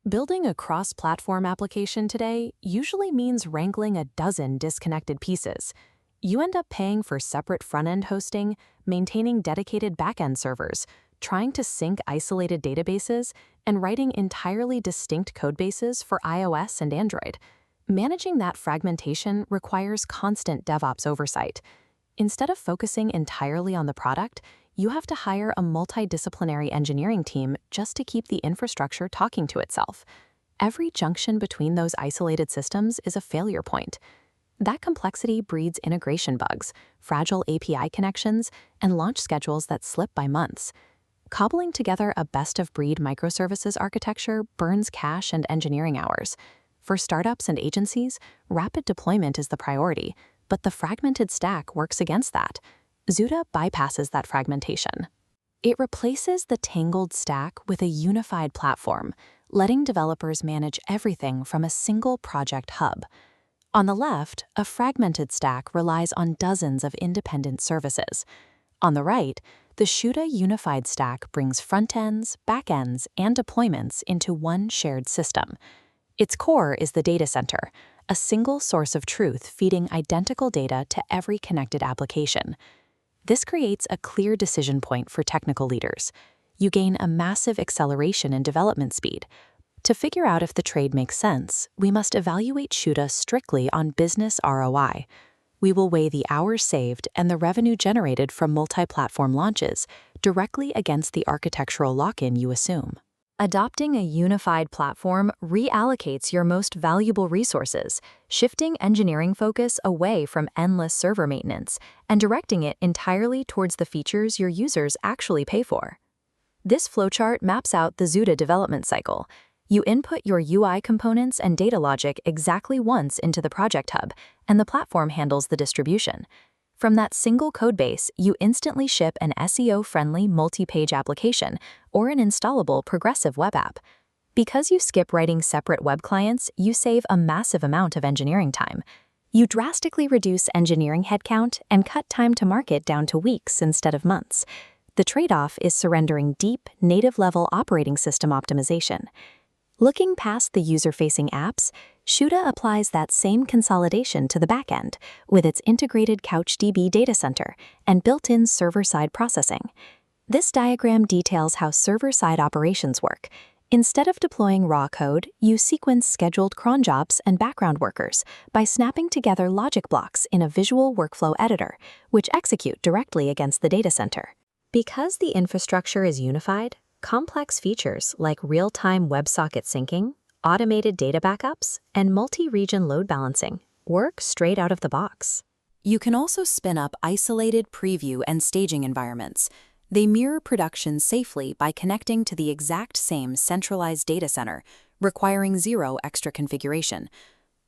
Building a cross-platform application today usually means wrangling a dozen disconnected pieces. You end up paying for separate front-end hosting, maintaining dedicated back-end servers, trying to sync isolated databases, and writing entirely distinct codebases for iOS and Android. Managing that fragmentation requires constant DevOps oversight. Instead of focusing entirely on the product, you have to hire a multidisciplinary engineering team just to keep the infrastructure talking to itself. Every junction between those isolated systems is a failure point. That complexity breeds integration bugs, fragile API connections, and launch schedules that slip by months. Cobbling together a best-of-breed microservices architecture burns cash and engineering hours. For startups and agencies, rapid deployment is the priority, but the fragmented stack works against that. Xuda bypasses that fragmentation. It replaces the tangled stack with a unified platform, letting developers manage everything from a single project hub. On the left, a fragmented stack relies on dozens of independent services. On the right, the Xuda unified stack brings front-ends, back-ends, and deployments into one shared system. Its core is the data center, a single source of truth feeding identical data to every connected application. This creates a clear decision point for technical leaders. You gain a massive acceleration in development speed. To figure out if the trade makes sense, we must evaluate Xuda strictly on business ROI. We will weigh the hours saved and the revenue generated from multi-platform launches directly against the architectural lock-in you assume. Adopting a unified platform reallocates your most valuable resources, shifting engineering focus away from endless server maintenance and directing it entirely towards the features your users actually pay for. This flowchart maps out the Xuda development cycle. You input your UI components and data logic exactly once into the project hub, and the platform handles the distribution. From that single codebase, you instantly ship an SEO-friendly multi-page application or an installable progressive web app. Because you skip writing separate web clients, you save a massive amount of engineering time. You drastically reduce engineering headcount and cut time to market down to weeks instead of months. The trade-off is surrendering deep, native-level operating system optimization. Looking past the user-facing apps, Xuda applies that same consolidation to the backend with its integrated CouchDB data center and built-in server-side processing. This diagram details how server-side operations work. Instead of deploying raw code, you sequence scheduled cron jobs and background workers by snapping together logic blocks in a visual workflow editor, which execute directly against the data center. Because the infrastructure is unified, complex features like real-time WebSocket syncing, automated data backups, and multi-region load balancing work straight out of the box. You can also spin up isolated preview and staging environments. They mirror production safely by connecting to the exact same centralized data center, requiring zero extra configuration.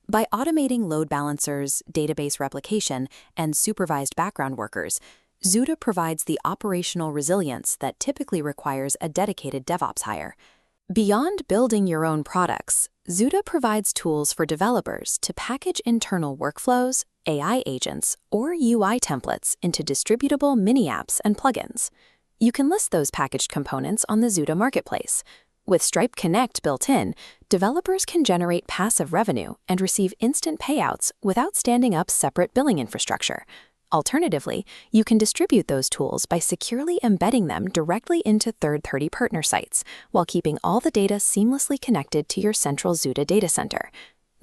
By automating load balancers, database replication, and supervised background workers, Xuda provides the operational resilience that typically requires a dedicated DevOps hire. Beyond building your own products, Xuda provides tools for developers to package internal workflows, AI agents, or UI templates into distributable mini-apps and plugins. You can list those packaged components on the Xuda marketplace. With Stripe Connect built in, developers can generate passive revenue and receive instant payouts without standing up separate billing infrastructure. Alternatively, you can distribute those tools by securely embedding them directly into third-party partner sites, while keeping all the data seamlessly connected to your central Xuda data center.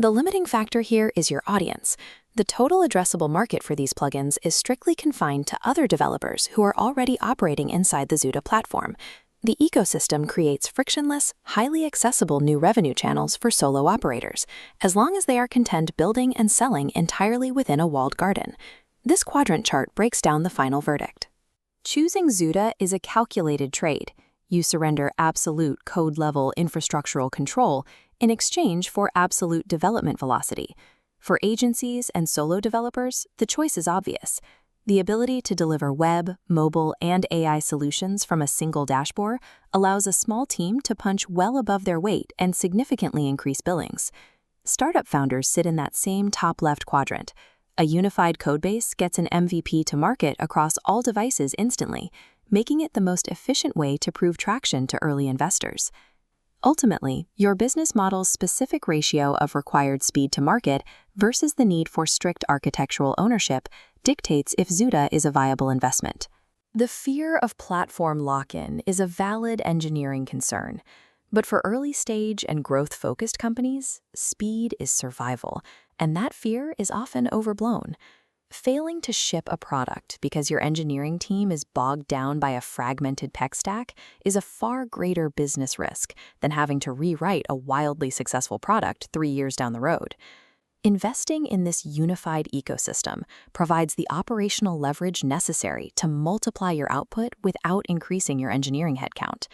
The limiting factor here is your audience. The total addressable market for these plugins is strictly confined to other developers who are already operating inside the Xuda platform. The ecosystem creates frictionless, highly accessible new revenue channels for solo operators, as long as they are content building and selling entirely within a walled garden. This quadrant chart breaks down the final verdict. Choosing Xuda is a calculated trade. You surrender absolute code-level infrastructural control in exchange for absolute development velocity. For agencies and solo developers, the choice is obvious. The ability to deliver web, mobile, and AI solutions from a single dashboard allows a small team to punch well above their weight and significantly increase billings. Startup founders sit in that same top left quadrant. A unified codebase gets an MVP to market across all devices instantly, making it the most efficient way to prove traction to early investors. Ultimately, your business model's specific ratio of required speed to market versus the need for strict architectural ownership dictates if Xuda is a viable investment. The fear of platform lock-in is a valid engineering concern, but for early-stage and growth-focused companies, speed is survival, and that fear is often overblown. Failing to ship a product because your engineering team is bogged down by a fragmented tech stack is a far greater business risk than having to rewrite a wildly successful product 3 years down the road. Investing in this unified ecosystem provides the operational leverage necessary to multiply your output without increasing your engineering headcount.